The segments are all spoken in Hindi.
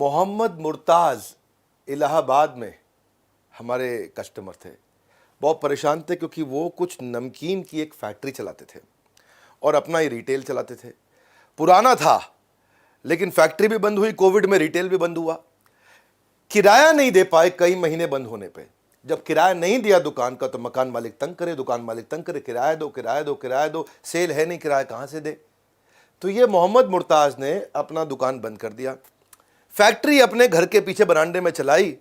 मोहम्मद मुर्ताज़ इलाहाबाद में हमारे कस्टमर थे। बहुत परेशान थे क्योंकि वो कुछ नमकीन की एक फैक्ट्री चलाते थे और अपना ही रिटेल चलाते थे। पुराना था लेकिन फैक्ट्री भी बंद हुई, कोविड में रिटेल भी बंद हुआ। किराया नहीं दे पाए कई महीने बंद होने पे। जब किराया नहीं दिया दुकान का तो मकान मालिक तंग करे, दुकान मालिक तंग करे, किराया दो किराया दो किराया दो, सेल है नहीं, किराया कहाँ से दे। तो ये मोहम्मद मुर्ताज़ ने अपना दुकान बंद कर दिया, फैक्ट्री अपने घर के पीछे बरामदे में चलाई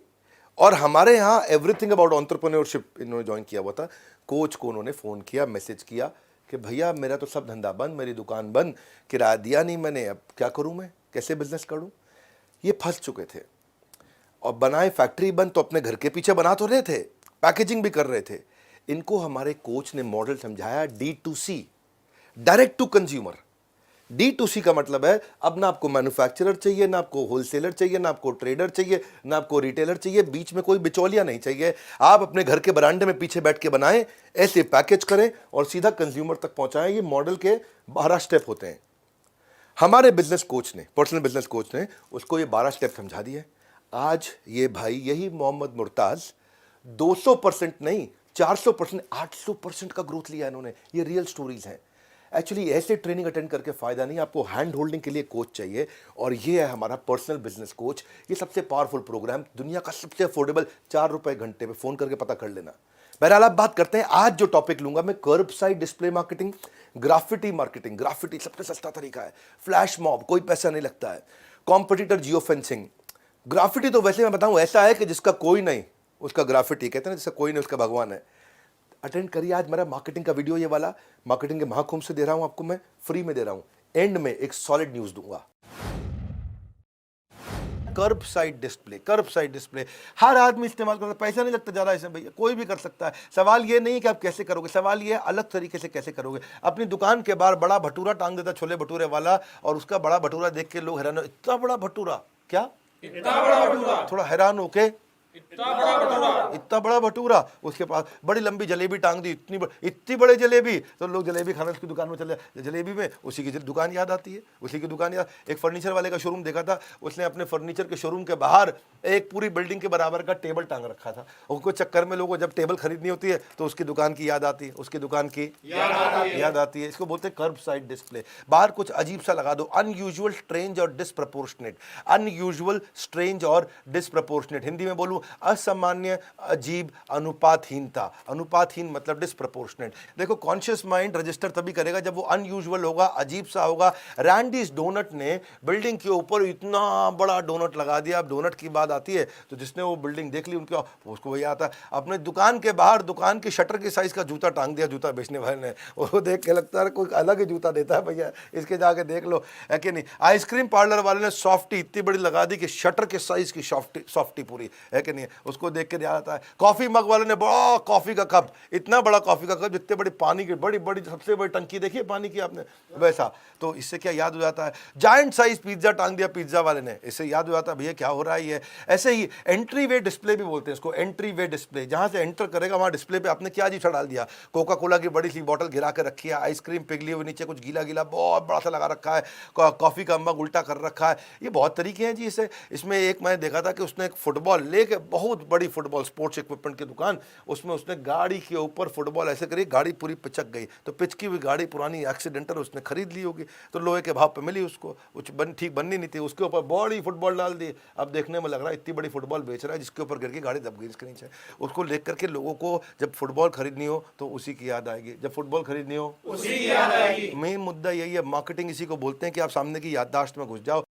और हमारे यहाँ एवरीथिंग अबाउट एंटरप्रेन्योरशिप इन्होंने ज्वाइन किया हुआ था। कोच को उन्होंने फ़ोन किया, मैसेज किया कि भैया मेरा तो सब धंधा बंद, मेरी दुकान बंद, किराया दिया नहीं मैंने, अब क्या करूँ, मैं कैसे बिजनेस करूँ। ये फंस चुके थे और बनाए फैक्ट्री बंद तो अपने घर के पीछे बना तो रहे थे, पैकेजिंग भी कर रहे थे। इनको हमारे कोच ने मॉडल समझाया D2C, direct to consumer. D2C का मतलब है अब ना आपको मैन्युफैक्चरर चाहिए, ना आपको होलसेलर चाहिए, ना आपको ट्रेडर चाहिए, ना आपको रिटेलर चाहिए, बीच में कोई बिचौलिया नहीं चाहिए। आप अपने घर के बरामदे में पीछे बैठ के बनाएं, ऐसे पैकेज करें और सीधा कंज्यूमर तक पहुंचाएं। ये मॉडल के 12 स्टेप होते हैं। हमारे बिजनेस कोच ने, पर्सनल बिजनेस कोच ने उसको ये 12 स्टेप समझा दिए। आज ये भाई, यही मोहम्मद मुर्ताज़ 200% नहीं 400%, 800% का ग्रोथ लिया इन्होंने। ये रियल स्टोरीज हैं। एक्चुअली ऐसे ट्रेनिंग अटेंड करके फ़ायदा नहीं, आपको हैंड होल्डिंग के लिए कोच चाहिए और ये है हमारा पर्सनल बिजनेस कोच। ये सबसे पावरफुल प्रोग्राम, दुनिया का सबसे अफोर्डेबल, 4 रुपए घंटे पे, फ़ोन करके पता कर लेना। बहरहाल आप बात करते हैं, आज जो टॉपिक लूंगा मैं, curb side display marketing, graffiti marketing. Graffiti सबसे सस्ता तरीका है, फ्लैश मॉब, कोई पैसा नहीं लगता है, कॉम्पिटिटर जियो फेंसिंग। ग्राफिटी तो वैसे मैं बताऊं ऐसा है कि जिसका कोई नहीं उसका ग्राफिटी कहते हैं ना, जिसका कोई नहीं उसका भगवान है। अटेंड करिए आज मेरा मार्केटिंग का वीडियो, ये वाला मार्केटिंग के महाकुंभ से दे रहा हूं आपको, मैं फ्री में दे रहा हूं। एंड में एक सॉलिड न्यूज दूंगा। कर्ब साइड डिस्प्ले, कर्ब साइड डिस्प्ले हर आदमी इस्तेमाल करता है, पैसा नहीं लगता ज़्यादा इसमें भैया, कोई भी कर सकता है। सवाल ये नहीं कि आप कैसे करोगे, सवाल ये है अलग तरीके से कैसे करोगे। अपनी दुकान के बाहर बड़ा भटूरा टांग देता छोले भटूरे वाला, और उसका बड़ा भटूरा देख के लोग हैरान हो, इतना बड़ा भटूरा, क्या इतना बड़ा भटूरा, थोड़ा हैरान होके इतना बड़ा भटूरा। उसके पास बड़ी लंबी जलेबी टांग दी, इतनी बड़े जलेबी, तो लोग जलेबी खाने उसकी दुकान में चले, जलेबी में उसी की दुकान याद आती है, उसी की दुकान याद। एक फर्नीचर वाले का शोरूम देखा था, उसने अपने फर्नीचर के शोरूम के बाहर एक पूरी बिल्डिंग के बराबर का टेबल टांग रखा था। उनको चक्कर में लोगों जब टेबल खरीदनी होती है तो उसकी दुकान की याद आती है, उसकी दुकान की याद आती है। इसको बोलते हैं कर्ब साइड डिस्प्ले। बाहर कुछ अजीब सा लगा दो, अनयूजुअल, स्ट्रेंज और डिसप्रपोर्शनेट। अनयूजुअल, स्ट्रेंज और डिसप्रपोर्शनेट, हिंदी में बोलूं असामान्य, अजीब, अनुपातहीनता। अनुपातहीन मतलब डिसप्रपोर्शनेट। देखो कॉन्शियस माइंड रजिस्टर तभी करेगा जब वो अनयूजुअल होगा, अजीब सा होगा। रैंडीज डोनट ने बिल्डिंग के ऊपर इतना बड़ा डोनट लगा दिया। अब डोनट की बात आती है तो जिसने वो बिल्डिंग देख ली उनका, उसको वही आता है। अपने दुकान के बाहर दुकान की शटर के साइज का जूता टांग दिया जूता बेचने वाले ने, और वो देख के लगता है कोई अलग ही जूता देता है भैया, इसके जाके देख लो, है कि नहीं। आइसक्रीम पार्लर वाले ने सॉफ्टी इतनी बड़ी लगा दी कि शटर के साइज की सॉफ्टी पूरी, है कि नहीं, उसको देख के याद आता है। कॉफी मग वाले ने बड़ा कॉफी का कप, इतना बड़ा कॉफी का कप, जितने बड़ी पानी की बड़ी बड़ी सबसे बड़ी टंकी देखी है पानी की आपने, वैसा। तो इससे क्या याद हो जाता है, जायंट साइज पिज्जा टांग दिया पिज्जा वाले ने, इससे याद हो जाता है भैया क्या हो रहा है ये। ऐसे ही एंट्री वे डिस्प्ले भी बोलते हैं इसको, एंट्री वे डिस्प्ले। जहां से एंटर करेगा वहां डिस्प्ले पे आपने क्या अजीब सा डाल दिया, कोका कोला की बड़ी सी बोतल गिरा के रखी है, आइसक्रीम पिघली हुई नीचे कुछ गीला गीला बहुत बड़ा सा लगा रखा है, कॉफी का मग उल्टा कर रखा है। ये बहुत तरीके हैं जी इसे। इसमें एक मैंने देखा था कि उसने एक फुटबॉल लेके, बहुत बड़ी फुटबॉल स्पोर्ट्स इक्विपमेंट की दुकान, उसमें उसने गाड़ी के ऊपर फुटबॉल ऐसे करी, गाड़ी पूरी पिचक गई। तो पिचकी हुई गाड़ी पुरानी एक्सीडेंटल उसने खरीद ली होगी, तो लोहे के भाव पे मिली उसको, ठीक बननी नहीं थी, उसके ऊपर बड़ी फुटबॉल डाल दी। अब देखने में लग रहा है इतनी बड़ी फुटबॉल बेच रहा है जिसके ऊपर गिर के गाड़ी दब गई इसके नीचे। उसको लेकर करके लोगों को जब फुटबॉल खरीदनी हो तो उसी की याद आएगी, जब फुटबॉल खरीदनी हो उसी की याद आएगी। मेन मुद्दा यही है, मार्केटिंग इसी को बोलते हैं कि आप सामने की याददाश्त में घुस जाओ।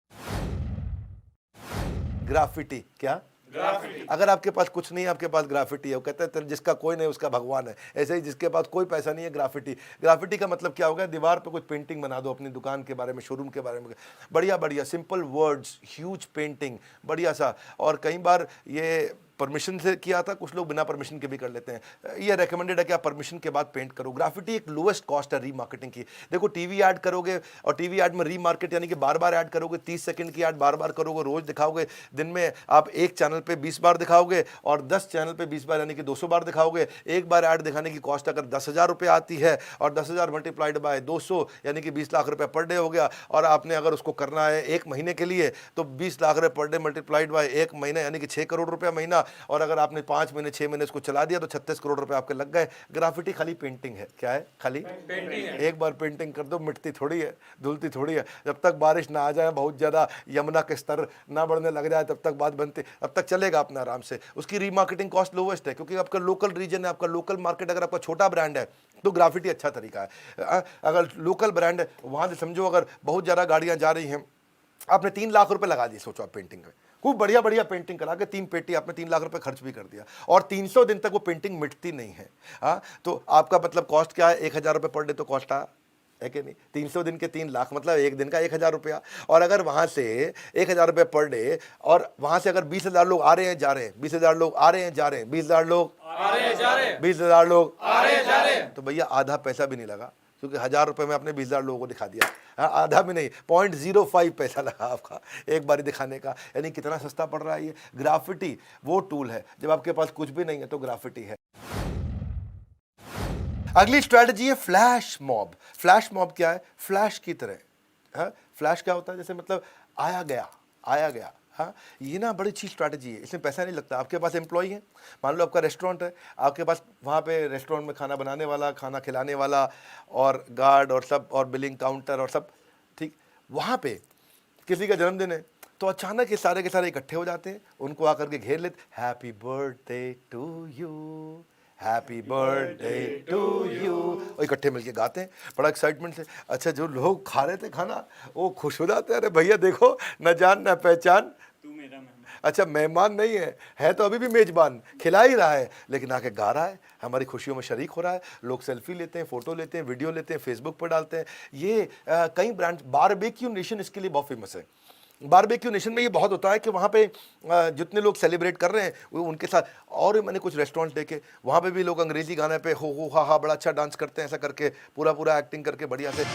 ग्राफिटी, क्या ग्राफिटी? अगर आपके पास कुछ नहीं है, आपके पास ग्राफिटी है, वो कहते हैं जिसका कोई नहीं उसका भगवान है। ऐसे ही जिसके पास कोई पैसा नहीं है, ग्राफिटी। ग्राफिटी का मतलब क्या होगा, दीवार पे कुछ पेंटिंग बना दो अपनी दुकान के बारे में, शोरूम के बारे में, बढ़िया बढ़िया सिंपल वर्ड्स, ह्यूज पेंटिंग, बढ़िया सा। और कई बार ये परमिशन से किया था, कुछ लोग बिना परमिशन के भी कर लेते हैं। ये रेकमेंडेड है कि आप परमिशन के बाद पेंट करो। ग्राफिटी एक लोएस्ट कॉस्ट है रीमार्केटिंग की। देखो टीवी ऐड करोगे और टीवी ऐड में रीमार्केट यानी कि बार बार ऐड करोगे, 30 सेकंड की ऐड बार बार करोगे, रोज दिखाओगे, दिन में आप एक चैनल पे 20 बार दिखाओगे और 10 चैनल पे 20 बार यानी कि 200 बार दिखाओगे। एक बार ऐड दिखाने की कॉस्ट अगर 10,000 रुपये आती है और 10,000 मल्टीप्लाइड बाय 200 यानी कि 20 लाख रुपए पर डे हो गया। और आपने अगर उसको करना है एक महीने के लिए तो 20 लाख रुपए पर डे मल्टीप्लाइड बाय एक महीना यानी कि 6 करोड़ रुपया महीना। और अगर आपने 5 महीने 6 महीने इसको चला दिया तो 36 करोड़ रुपए आपके लग गए। ग्राफिटी खाली पेंटिंग है। क्या है? खाली पेंटिंग है। एक बार पेंटिंग कर दो, मिटती थोड़ी है, धुलती थोड़ी है। जब तक बारिश ना आ जाए, बहुत ज़्यादा यमुना के स्तर ना बढ़ने लग जाए, तब तक बात बनती, तब तक चलेगा अपना आराम से। उसकी रीमार्केटिंग कॉस्ट लोवेस्ट है क्योंकि आपका लोकल रीजन है, आपका लोकल मार्केट। अगर आपका छोटा ब्रांड है तो ग्राफिटी अच्छा तरीका है। अगर लोकल ब्रांड है वहाँ से समझो, अगर बहुत ज़्यादा गाड़ियाँ जा रही हैं, आपने 3 लाख रुपए लगा दिए, सोचो आप पेंटिंग में, खूब बढ़िया बढ़िया पेंटिंग करा के 3 पेटी आपने 3 लाख रुपए खर्च भी कर दिया और 300 दिन तक वो पेंटिंग मिटती नहीं है। हाँ, तो आपका मतलब कॉस्ट क्या है? 1,000 रुपये पर डे तो कॉस्ट है कि नहीं? 300 दिन के 3 लाख मतलब एक दिन का 1,000 रुपया। और अगर वहाँ से 1,000 रुपये पर डे और वहाँ से अगर 20,000 लोग आ रहे हैं जा रहे हैं, 20,000 लोग आ रहे हैं जा रहे हैं, 20,000 लोग आ रहे हैं जा रहे हैं, 20,000 लोग आ रहे हैं जा रहे हैं, तो भैया आधा पैसा भी नहीं लगा क्योंकि 1,000 रुपये में आपने 20,000 लोगों को दिखा दिया। हाँ, आधा भी नहीं, 0.05 पैसा लगा आपका एक बारी दिखाने का। यानी कितना सस्ता पड़ रहा है ये। ग्राफिटी वो टूल है जब आपके पास कुछ भी नहीं है तो ग्राफिटी है। अगली स्ट्रैटेजी है फ्लैश मॉब। फ्लैश मॉब क्या है? फ्लैश की तरह। हाँ, फ्लैश क्या होता है? जैसे मतलब आया गया। हाँ, ये ना बड़ी अच्छी स्ट्रैटेजी है, इसमें पैसा नहीं लगता। आपके पास एम्प्लॉय है, मान लो आपका रेस्टोरेंट है, आपके पास वहाँ पे रेस्टोरेंट में खाना बनाने वाला, खाना खिलाने वाला और गार्ड और सब और बिलिंग काउंटर और सब, ठीक। वहाँ पे किसी का जन्मदिन है तो अचानक ये सारे के सारे इकट्ठे हो जाते हैं, उनको आकर के घेर लेते, happy birthday to you, happy birthday to you, और इकट्ठे मिलके गाते हैं बड़ा एक्साइटमेंट से। अच्छा, जो लोग खा रहे थे खाना वो खुश हो जाते हैं, अरे भैया देखो न जान न पहचान, तू मेरा मेहमान। अच्छा, मेहमान नहीं है तो अभी भी मेजबान, खिला ही रहा है लेकिन आके गा रहा है, हमारी खुशियों में शरीक हो रहा है। लोग सेल्फी लेते हैं, फोटो लेते हैं, वीडियो लेते हैं, फेसबुक पर डालते हैं। ये कई ब्रांड, बारबेक्यू नेशन इसके लिए बहुत फेमस है। बारबेक्यू नेशन में ये बहुत होता है कि वहाँ पे जितने लोग सेलिब्रेट कर रहे हैं वो उनके साथ, और मैंने कुछ रेस्टोरेंट देखे वहाँ पे भी लोग अंग्रेजी गाने पे हो हा हा बड़ा अच्छा डांस करते हैं, ऐसा करके पूरा एक्टिंग करके बढ़िया से।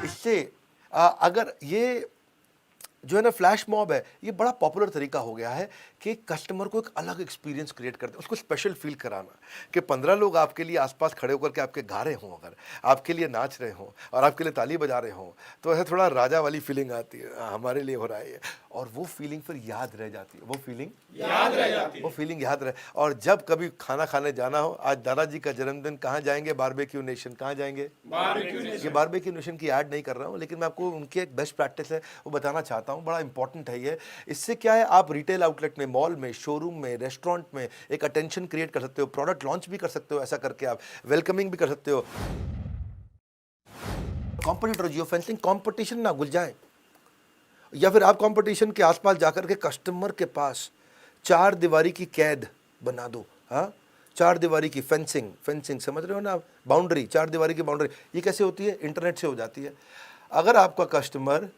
इससे अगर ये जो है ना फ्लैश मॉब है, ये बड़ा पॉपुलर तरीका हो गया है कि कस्टमर को एक अलग एक्सपीरियंस क्रिएट करते हैं, उसको स्पेशल फील कराना कि 15 लोग आपके लिए आसपास खड़े होकर के आपके गा रहे हों, अगर आपके लिए नाच रहे हों और आपके लिए ताली बजा रहे हों तो ऐसे थोड़ा राजा वाली फीलिंग आती है, हमारे लिए हो रहा है ये, और वो फीलिंग फिर याद रह जाती है, वो फीलिंग याद रहे। और जब कभी खाना खाने जाना हो, आज दादाजी का जन्मदिन, कहाँ जाएंगे? Barbeque Nation. कहाँ जाएंगे? ये बारबेक्यू नेशन की ऐड नहीं कर रहा हूँ लेकिन मैं आपको उनकी एक बेस्ट प्रैक्टिस है वो बताना चाहता हूँ, बड़ा इंपॉर्टेंट है ये। इससे क्या है, आप रिटेल आउटलेट में, मॉल में, शोरूम में, रेस्टोरेंट में एक अटेंशन क्रिएट कर सकते हो, प्रोडक्ट लॉन्च भी कर सकते हो, ऐसा करके आप वेलकमिंग भी कर सकते हो। कॉम्पिटिटर जियो फेंसिंग, कॉम्पिटिशन ना घुल जाए, या फिर आप कंपटीशन के आसपास जाकर के कस्टमर के पास 4 दीवारी की कैद बना दो। हाँ, 4 दीवारी की फेंसिंग समझ रहे हो ना, बाउंड्री, 4 दीवारी की बाउंड्री। ये कैसे होती है? इंटरनेट से हो जाती है। अगर आपका कस्टमर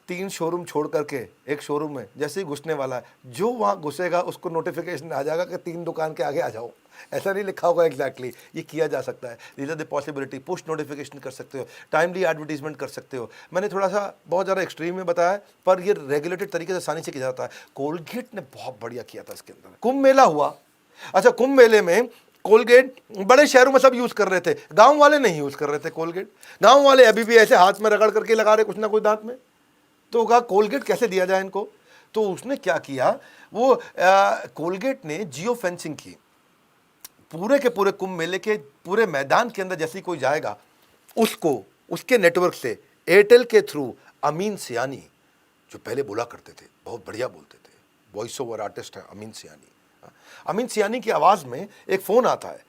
3 शोरूम छोड़ करके एक शोरूम में जैसे ही घुसने वाला है, जो वहाँ घुसेगा उसको नोटिफिकेशन आ जाएगा कि 3 दुकान के आगे आ जाओ। ऐसा नहीं लिखा होगा एग्जैक्टली, ये किया जा सकता है। These are the possibility. Push notification कर सकते हो, टाइमली एडवर्टीजमेंट कर सकते हो। मैंने थोड़ा सा बहुत ज़्यादा एक्सट्रीम में बताया पर ये रेगुलेटेड तरीके से आसानी से किया जाता है। कोलगेट ने बहुत बढ़िया किया था इसके अंदर। कुंभ मेला हुआ, अच्छा कुंभ मेले में कोलगेट बड़े शहरों में सब यूज़ कर रहे थे, गाँव वाले नहीं यूज़ कर रहे थे कोलगेट। गाँव वाले अभी भी ऐसे हाथ में रगड़ करके लगा रहे कुछ ना कुछ दांत में, तो कहा कोलगेट कैसे दिया जाए इनको। तो उसने क्या किया, वो कोलगेट ने जियो फेंसिंग की, पूरे के पूरे कुंभ मेले के पूरे मैदान के अंदर जैसे ही कोई जाएगा उसको उसके नेटवर्क से एयरटेल के थ्रू अमीन सियानी, जो पहले बोला करते थे, बहुत बढ़िया बोलते थे, वॉइस ओवर आर्टिस्ट है अमीन सियानी। अमीन सियानी की आवाज में एक फोन आता है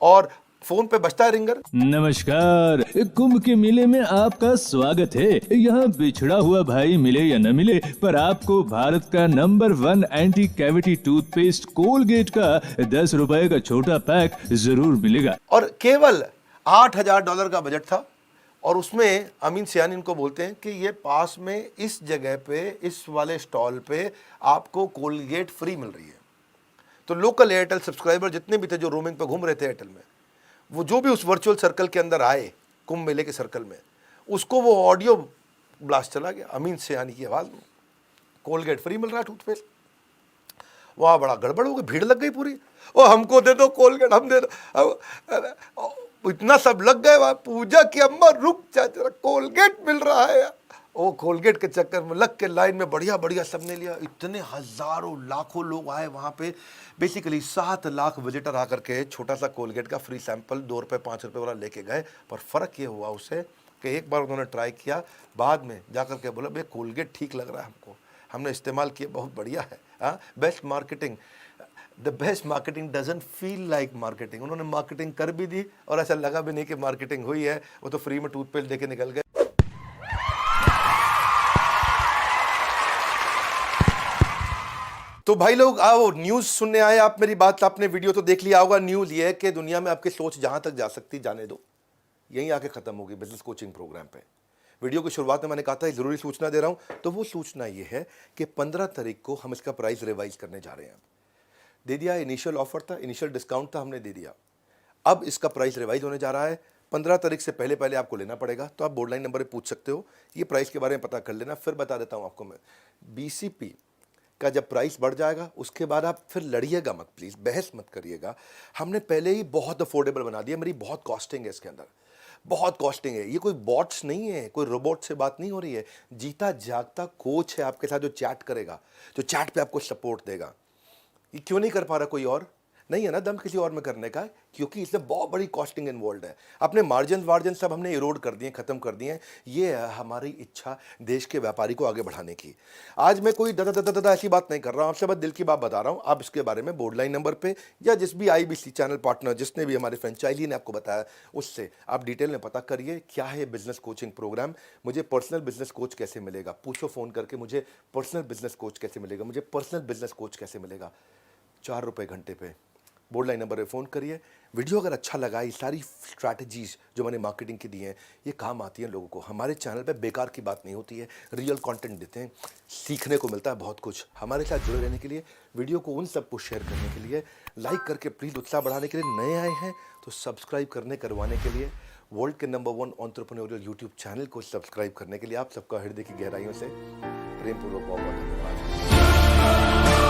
और फोन पे बजता है रिंगर। नमस्कार, कुंभ के मेले में आपका स्वागत है। यहाँ बिछड़ा हुआ भाई मिले या न मिले, पर आपको भारत का number 1 anti cavity toothpaste Colgate का 10 रुपए का छोटा पैक जरूर मिलेगा। और केवल $8,000 का बजट था और उसमें अमीन सियानी इनको बोलते हैं कि ये पास में इस जगह पे, इस वाले स्टॉल पे आपको कोलगेट फ्री मिल रही है। तो लोकल एयरटेल सब्सक्राइबर जितने भी थे जो रोमिंग पे घूम रहे थे एयरटेल में, वो जो भी उस वर्चुअल सर्कल के अंदर आए, कुंभ मेले के सर्कल में, उसको वो ऑडियो ब्लास्ट चला गया अमीन सियानी की आवाज़ में, कोलगेट फ्री मिल रहा है टूथपेस्ट। वहाँ बड़ा गड़बड़ हो गई, भीड़ लग गई पूरी, ओ हमको दे दो कोलगेट, हम दे दो। इतना सब लग गए वहाँ। पूजा की अम्मा रुक जा जरा, कोलगेट मिल रहा है। वो कोलगेट के चक्कर में लग के लाइन में बढ़िया बढ़िया सबने लिया। इतने हजारों लाखों लोग आए वहाँ पे। बेसिकली 7 लाख विजिटर आकर के छोटा सा कोलगेट का फ्री सैंपल 2 रुपये 5 रुपये वाला लेके गए। पर फ़र्क ये हुआ उससे कि एक बार उन्होंने ट्राई किया, बाद में जाकर के बोला भाई कोलगेट ठीक लग रहा है हमको, हमने इस्तेमाल किया, बहुत बढ़िया है। हाँ, best marketing, the best marketing doesn't feel like marketing. उन्होंने मार्केटिंग कर भी दी और ऐसा लगा भी नहीं कि मार्केटिंग हुई है, वो तो फ्री में टूथपेस्ट देके निकल गए। तो भाई लोग आओ, न्यूज़ सुनने आए आप। मेरी बात, आपने वीडियो तो देख लिया होगा। न्यूज़ ये है कि दुनिया में आपकी सोच जहां तक जा सकती जाने दो, यहीं आके ख़त्म होगी बिजनेस कोचिंग प्रोग्राम पे। वीडियो की शुरुआत में मैंने कहा था ज़रूरी सूचना दे रहा हूं, तो वो सूचना ये है कि 15 तारीख को हम इसका प्राइस रिवाइज करने जा रहे हैं। दे दिया, इनिशियल ऑफर था, इनिशियल डिस्काउंट था, हमने दे दिया। अब इसका प्राइस रिवाइज होने जा रहा है। 15 तारीख से पहले पहले आपको लेना पड़ेगा। तो आप बोर्ड लाइन नंबर पर पूछ सकते हो, ये प्राइस के बारे में पता कर लेना। फिर बता देता हूँ आपको मैं, BCP का जब प्राइस बढ़ जाएगा उसके बाद आप फिर लड़िएगा मत, प्लीज़ बहस मत करिएगा। हमने पहले ही बहुत अफोर्डेबल बना दिया। मेरी बहुत कॉस्टिंग है इसके अंदर, बहुत कॉस्टिंग है। ये कोई बॉट्स नहीं है, कोई रोबोट से बात नहीं हो रही है। जीता जागता कोच है आपके साथ जो चैट करेगा, जो चैट पे आपको सपोर्ट देगा। ये क्यों नहीं कर पा रहा कोई और? नहीं है ना दम किसी और में करने का, क्योंकि इसमें बहुत बड़ी कॉस्टिंग इन्वॉल्व है। अपने मार्जिन सब हमने इरोड कर दिए, खत्म कर दिए। ये है हमारी इच्छा देश के व्यापारी को आगे बढ़ाने की। आज मैं कोई दादा ऐसी बात नहीं कर रहा हूँ, आपसे बस दिल की बात बता रहा हूँ। आप इसके बारे में बोर्ड लाइन नंबर पे या जिस भी IBC चैनल पार्टनर, जिसने भी हमारे फ्रेंचाइजी ने आपको बताया, उससे आप डिटेल में पता करिए क्या है बिजनेस कोचिंग प्रोग्राम। मुझे पर्सनल बिजनेस कोच कैसे मिलेगा, पूछो फ़ोन करके, मुझे पर्सनल बिजनेस कोच कैसे मिलेगा, मुझे पर्सनल बिजनेस कोच कैसे मिलेगा। 4 रुपये घंटे पे बोर्ड लाइन नंबर पे फ़ोन करिए। वीडियो अगर अच्छा लगा, ये सारी स्ट्रैटेजीज जो मैंने मार्केटिंग की दी हैं, ये काम आती हैं लोगों को। हमारे चैनल पे बेकार की बात नहीं होती है, रियल कंटेंट देते हैं, सीखने को मिलता है बहुत कुछ। हमारे साथ जुड़े रहने के लिए, वीडियो को उन सबको शेयर करने के लिए, लाइक करके प्लीज़ उत्साह बढ़ाने के लिए, नए आए हैं तो सब्सक्राइब करवाने के लिए, वर्ल्ड के नंबर 1 एंटरप्रेन्योरियल यूट्यूब चैनल को सब्सक्राइब करने के लिए आप सबका हृदय की गहराइयों से प्रेमपूर्वक बहुत बहुत धन्यवाद।